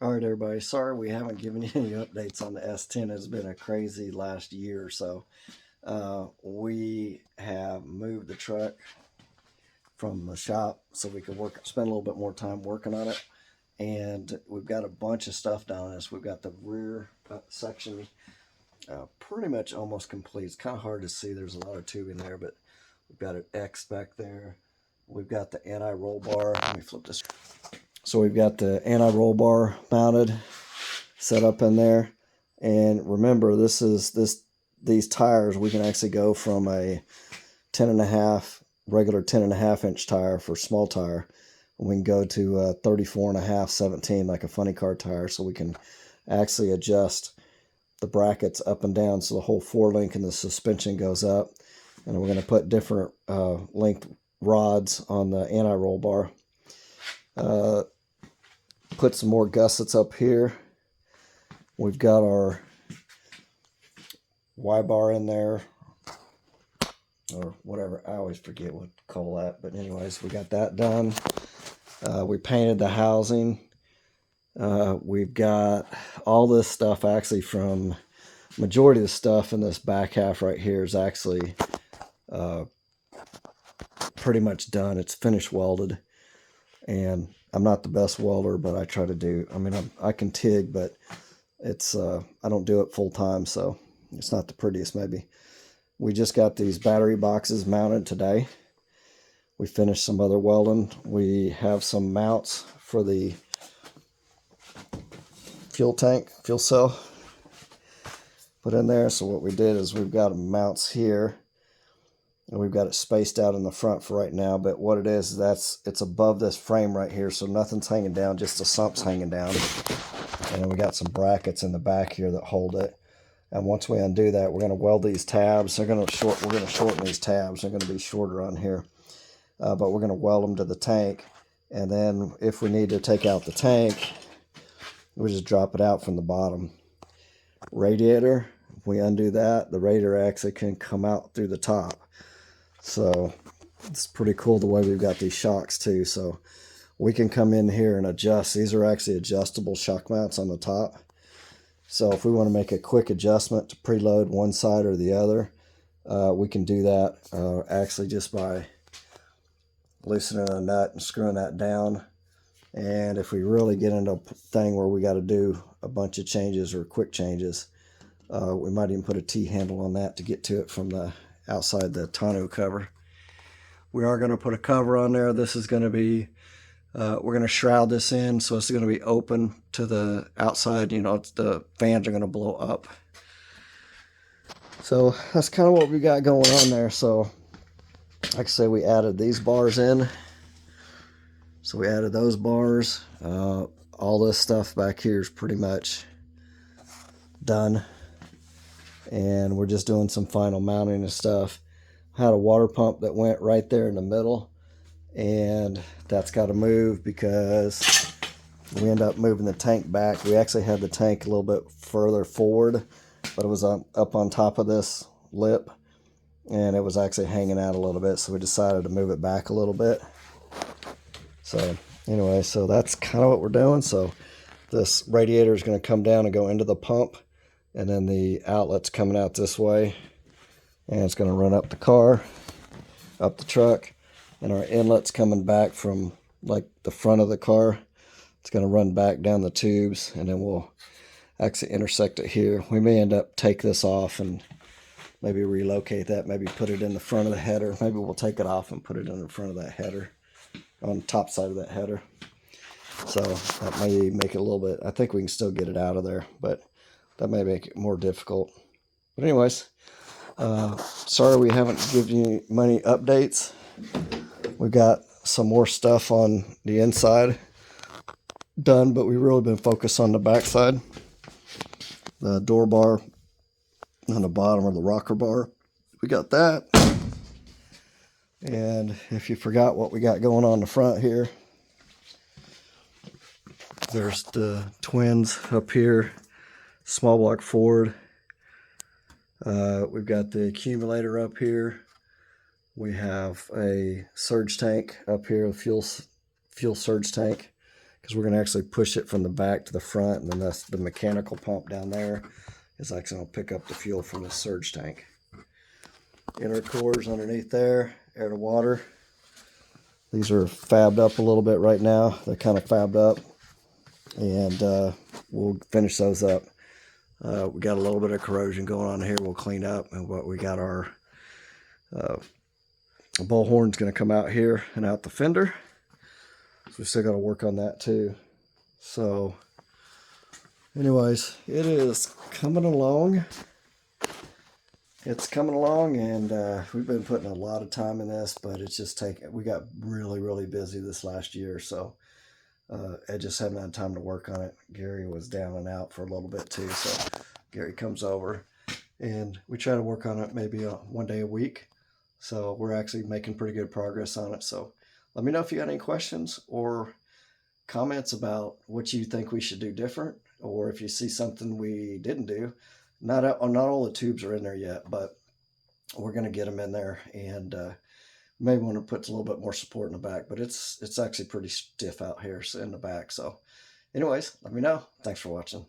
All right, everybody. Sorry we haven't given you any updates on the S10. It's been a crazy last year or so. We have moved the truck from the shop so we could spend a little bit more time working on it. And we've got a bunch of stuff down on this. We've got the rear section pretty much almost complete. It's kind of hard to see. There's a lot of tubing there, but we've got an X back there. We've got the anti-roll bar. Let me flip this. So we've got the anti-roll bar mounted, set up in there. And remember, these tires, we can actually go from a 10.5 regular 10.5-inch tire for small tire. We can go to 34.5, 17 like a funny car tire, so we can actually adjust the brackets up and down so the whole forelink and the suspension goes up. And we're going to put different length rods on the anti-roll bar. Put some more gussets up here. We've got our Y bar in there, or whatever. I always forget what to call that. But anyways, we got that done. We painted the housing. We've got all this stuff actually from majority of the stuff in this back half right here is actually pretty much done. It's finished welded, and I'm not the best welder, but I try to do. I mean, I can TIG, but it's I don't do it full time, so it's not the prettiest maybe. We just got these battery boxes mounted today. We finished some other welding. We have some mounts for the fuel cell put in there. So what we did is we've got mounts here, and we've got it spaced out in the front for right now. But what it is, it's above this frame right here, so nothing's hanging down, just the sump's hanging down. And then we got some brackets in the back here that hold it. And once we undo that, we're going to weld these tabs. We're going to shorten these tabs. They're going to be shorter on here. But we're going to weld them to the tank. And then if we need to take out the tank, we just drop it out from the bottom. Radiator, if we undo that, the radiator actually can come out through the top. So it's pretty cool the way we've got these shocks too. So we can come in here and adjust. These are actually adjustable shock mounts on the top. So if we want to make a quick adjustment to preload one side or the other, we can do that actually just by loosening a nut and screwing that down. And if we really get into a thing where we got to do a bunch of changes or quick changes, we might even put a T-handle on that to get to it from the outside the tonneau cover. We are going to put a cover on there. This is going to be we're going to shroud this in, so it's going to be open to the outside. You know, the fans are going to blow up. So that's kind of what we got going on there. So like I say, we added these bars in. So we added those bars. All this stuff back here is pretty much done. And we're just doing some final mounting and stuff. Had a water pump that went right there in the middle, and that's got to move because we end up moving the tank back. We actually had the tank a little bit further forward, but it was up on top of this lip, and it was actually hanging out a little bit, so we decided to move it back a little bit. So anyway, so that's kind of what we're doing. So this radiator is going to come down and go into the pump, and then the outlet's coming out this way, and it's going to run up the car, up the truck, and our inlet's coming back from like the front of the car. It's going to run back down the tubes, and then we'll actually intersect it here. We may end up take this off and maybe relocate that, maybe put it in the front of the header. Maybe we'll take it off and put it in the front of that header, on the top side of that header. So that may make it a little bit, I think we can still get it out of there, but that may make it more difficult. But anyways, sorry we haven't given you many updates. We've got some more stuff on the inside done, but we've really been focused on the back side. The door bar on the bottom, or the rocker bar, we got that. And if you forgot what we got going on the front here, there's the twins up here, small block Ford. We've got the accumulator up here. We have a surge tank up here, a fuel surge tank, because we're going to actually push it from the back to the front, and then that's the mechanical pump down there is actually going to pick up the fuel from the surge tank. Inner cores underneath there, air to water. These are fabbed up a little bit right now. They're kind of fabbed up, and we'll finish those up. We got a little bit of corrosion going on here. We'll clean up, and what we got our bullhorn's going to come out here and out the fender. So we still got to work on that too. So anyways, it is coming along. It's coming along, and we've been putting a lot of time in this, but it's just we got really busy this last year, so I just haven't had time to work on it. Gary was down and out for a little bit too, so Gary comes over, and we try to work on it maybe one day a week. So we're actually making pretty good progress on it. So let me know if you got any questions or comments about what you think we should do different, or if you see something we didn't do. Not all the tubes are in there yet, but we're going to get them in there, and maybe want to put a little bit more support in the back, but it's actually pretty stiff out here in the back. So anyways, let me know. Thanks for watching.